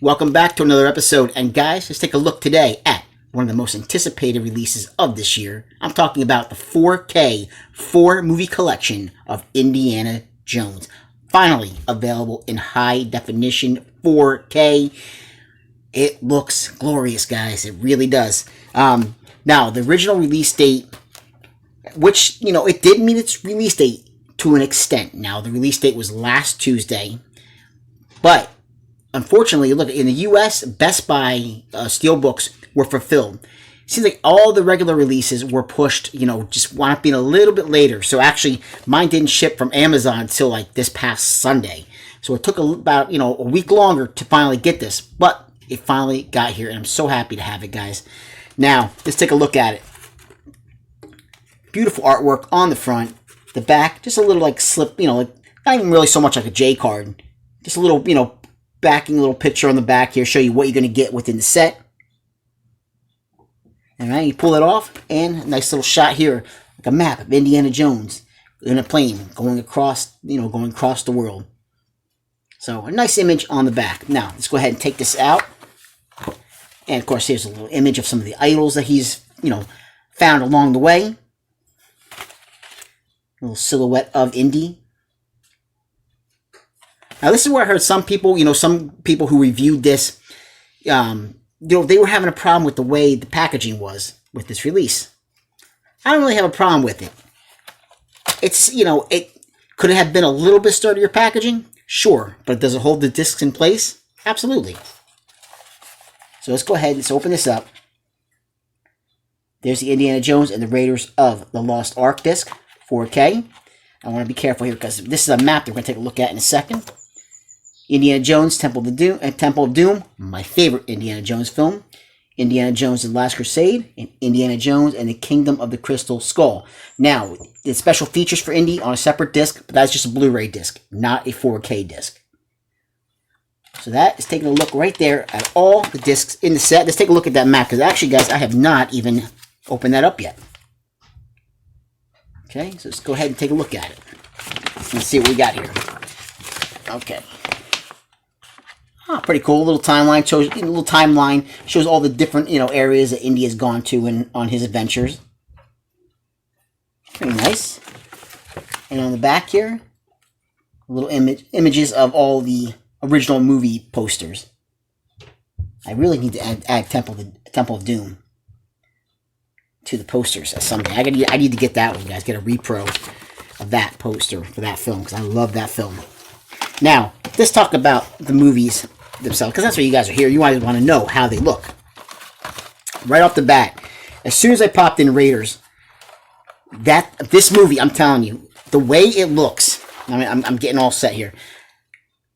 Welcome back to another episode, and guys, let's take a look today at one of the most anticipated releases of this year. I'm talking about the 4K 4-movie collection of Indiana Jones. Finally available in high definition 4K. It looks glorious, guys. It really does. Now, the original release date, which, it did meet its release date to an extent. Now, the release date was last Tuesday, but unfortunately, look, in the U.S., Best Buy steelbooks were fulfilled. It seems like all the regular releases were pushed, just wound up being a little bit later. So actually, mine didn't ship from Amazon until like this past Sunday. So it took about, a week longer to finally get this. But it finally got here, and I'm so happy to have it, guys. Now, let's take a look at it. Beautiful artwork on the front. The back, just a little like slip, like not even really so much like a J card. Just a little, backing little picture on the back here, show you what you're going to get within the set. Alright, you pull it off, and a nice little shot here, like a map of Indiana Jones in a plane going across, going across the world. So, a nice image on the back. Now, let's go ahead and take this out. And, of course, here's a little image of some of the idols that he's, found along the way. A little silhouette of Indy. Now, this is where I heard some people who reviewed this, they were having a problem with the way the packaging was with this release. I don't really have a problem with it. It's, it could have been a little bit sturdier packaging, sure, but does it hold the discs in place? Absolutely. So let's go ahead and let's open this up. There's the Indiana Jones and the Raiders of the Lost Ark disc, 4K. I want to be careful here because this is a map that we're going to take a look at in a second. Indiana Jones, Temple of Doom, my favorite Indiana Jones film. Indiana Jones and the Last Crusade, and Indiana Jones and the Kingdom of the Crystal Skull. Now, the special features for Indy on a separate disc, but that's just a Blu-ray disc, not a 4K disc. So that is taking a look right there at all the discs in the set. Let's take a look at that map, because actually, guys, I have not even opened that up yet. Okay, so let's go ahead and take a look at it. Let's see what we got here. Okay. Oh, pretty cool. Little timeline shows all the different areas that Indy has gone to on his adventures. Pretty nice. And on the back here, little images of all the original movie posters. I really need to add Temple of Doom to the posters someday. I need to get that one, guys. Get a repro of that poster for that film, because I love that film. Now, let's talk about the movies themselves, because that's what you guys are here. You guys want to know how they look. Right off the bat, as soon as I popped in Raiders, this movie, I'm telling you, the way it looks, I'm getting all set here.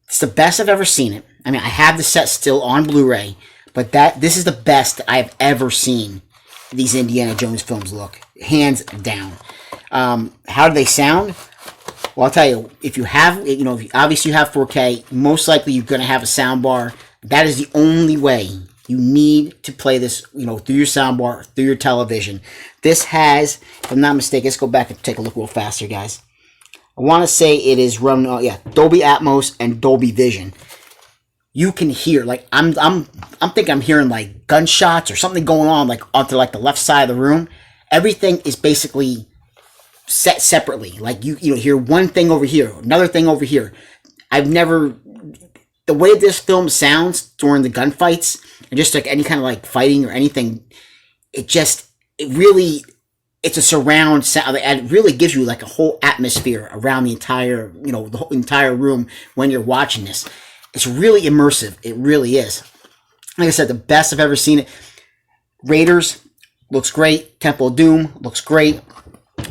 It's the best I've ever seen it. I have the set still on Blu-ray, but this is the best I've ever seen these Indiana Jones films look, hands down. How do they sound? Well, I'll tell you, if you have, obviously you have 4K, most likely you're going to have a sound bar. That is the only way. You need to play this, through your sound bar, through your television. This has, if I'm not mistaken, let's go back and take a look real fast here, guys. I want to say it is running, Dolby Atmos and Dolby Vision. You can hear, like, I'm thinking I'm hearing, like, gunshots or something going on, like, onto, like, the left side of the room. Everything is basically set separately. Like, you hear one thing over here, another thing over here. The way this film sounds during the gunfights, and just like any kind of like fighting or anything, it's a surround sound. It really gives you like a whole atmosphere around the entire, the whole entire room when you're watching this. It's really immersive. It really is. Like I said, the best I've ever seen it. Raiders looks great. Temple of Doom looks great.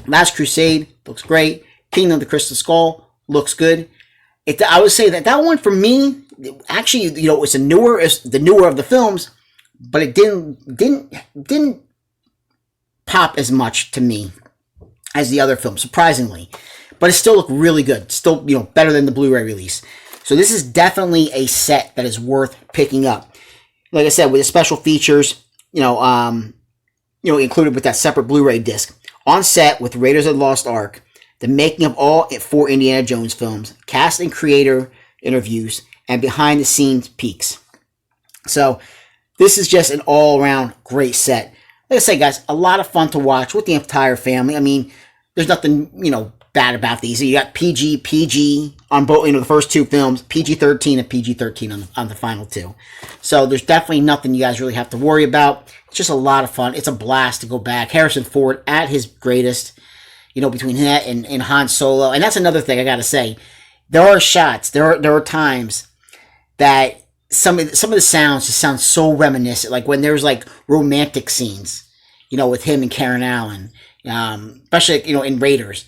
Last Crusade looks great. Kingdom of the Crystal Skull looks good. I would say that one for me, actually, it's the newer of the films, but it didn't pop as much to me as the other films, surprisingly. But it still looked really good. Still, better than the Blu-ray release. So this is definitely a set that is worth picking up. Like I said, with the special features, included with that separate Blu-ray disc. On set with Raiders of the Lost Ark, the making of all 4 Indiana Jones films, cast and creator interviews, and behind-the-scenes peeks. So this is just an all-around great set. Like I say, guys, a lot of fun to watch with the entire family. I mean, there's nothing, bad about these. You got PG on both, the first two films, PG-13 and PG-13 on the final two. So there's definitely nothing you guys really have to worry about. It's just a lot of fun. It's a blast to go back. Harrison Ford at his greatest, between that and Han Solo. And that's another thing I got to say. There are shots, there are times that some of the sounds just sound so reminiscent. Like when there's like romantic scenes, with him and Karen Allen, especially, in Raiders.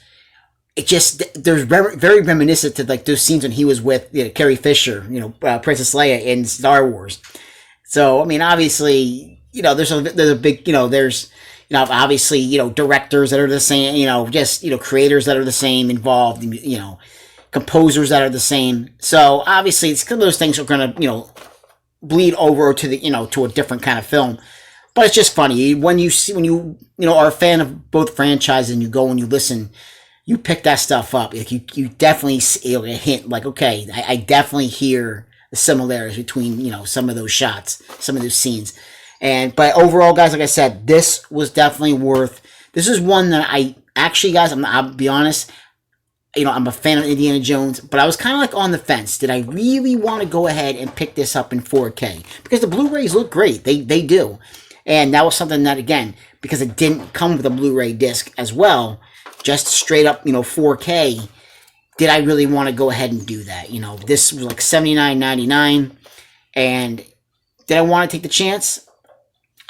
It just, there's very reminiscent to like those scenes when he was with Carrie Fisher, Princess Leia in Star Wars. So, I mean, obviously, there's a big, there's, obviously, directors that are the same, creators that are the same involved, composers that are the same. So, obviously, it's kind of those things are going to, bleed over to the, to a different kind of film. But it's just funny when you are a fan of both franchises and you go and you listen. You pick that stuff up. Like you definitely a hint. Like, okay, I definitely hear the similarities between some of those shots, some of those scenes. But overall, guys, like I said, this was definitely worth. This is one that I actually, guys, I'll be honest. I'm a fan of Indiana Jones, but I was kind of like on the fence. Did I really want to go ahead and pick this up in 4K? Because the Blu-rays look great. They do, and that was something that, again, because it didn't come with a Blu-ray disc as well. Just straight up, 4K, did I really want to go ahead and do that? This was like $79.99, and did I want to take the chance?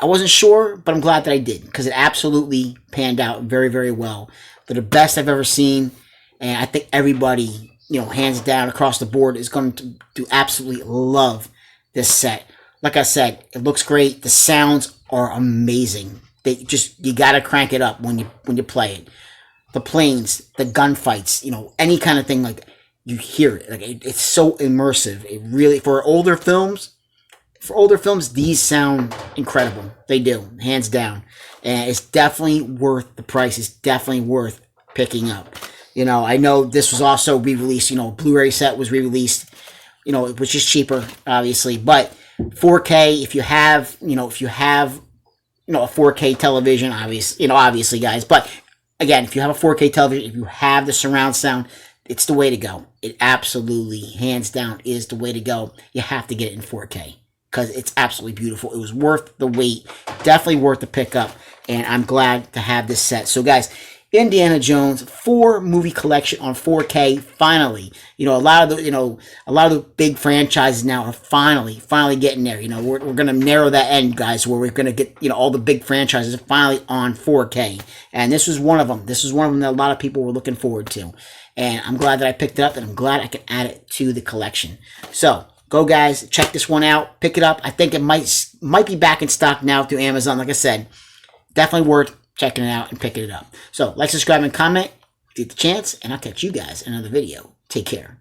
I wasn't sure, but I'm glad that I did, because it absolutely panned out very, very well. They're the best I've ever seen, and I think everybody, hands down across the board is going to absolutely love this set. Like I said, it looks great. The sounds are amazing. You got to crank it up when you play it. The planes, the gunfights, any kind of thing like that, you hear it. Like it's so immersive. It really, for older films, these sound incredible. They do, hands down. And it's definitely worth the price. It's definitely worth picking up. I know this was also re-released. Blu-ray set was re-released. Which is cheaper, obviously. But 4K, if you have a 4K television, obviously, guys. But again, if you have a 4K television, if you have the surround sound, it's the way to go. It absolutely, hands down, is the way to go. You have to get it in 4K because it's absolutely beautiful. It was worth the wait. Definitely worth the pickup, and I'm glad to have this set. So, guys, Indiana Jones 4 movie collection on 4K. Finally, a lot of the big franchises now are finally getting there. We're going to narrow that end, guys, where we're going to get all the big franchises finally on 4K. And this was one of them. This was one of them that a lot of people were looking forward to. And I'm glad that I picked it up, and I'm glad I can add it to the collection. So go, guys, check this one out, pick it up. I think it might be back in stock now through Amazon. Like I said, definitely worth checking it out and picking it up. So, like, subscribe, and comment. Get the chance, and I'll catch you guys in another video. Take care.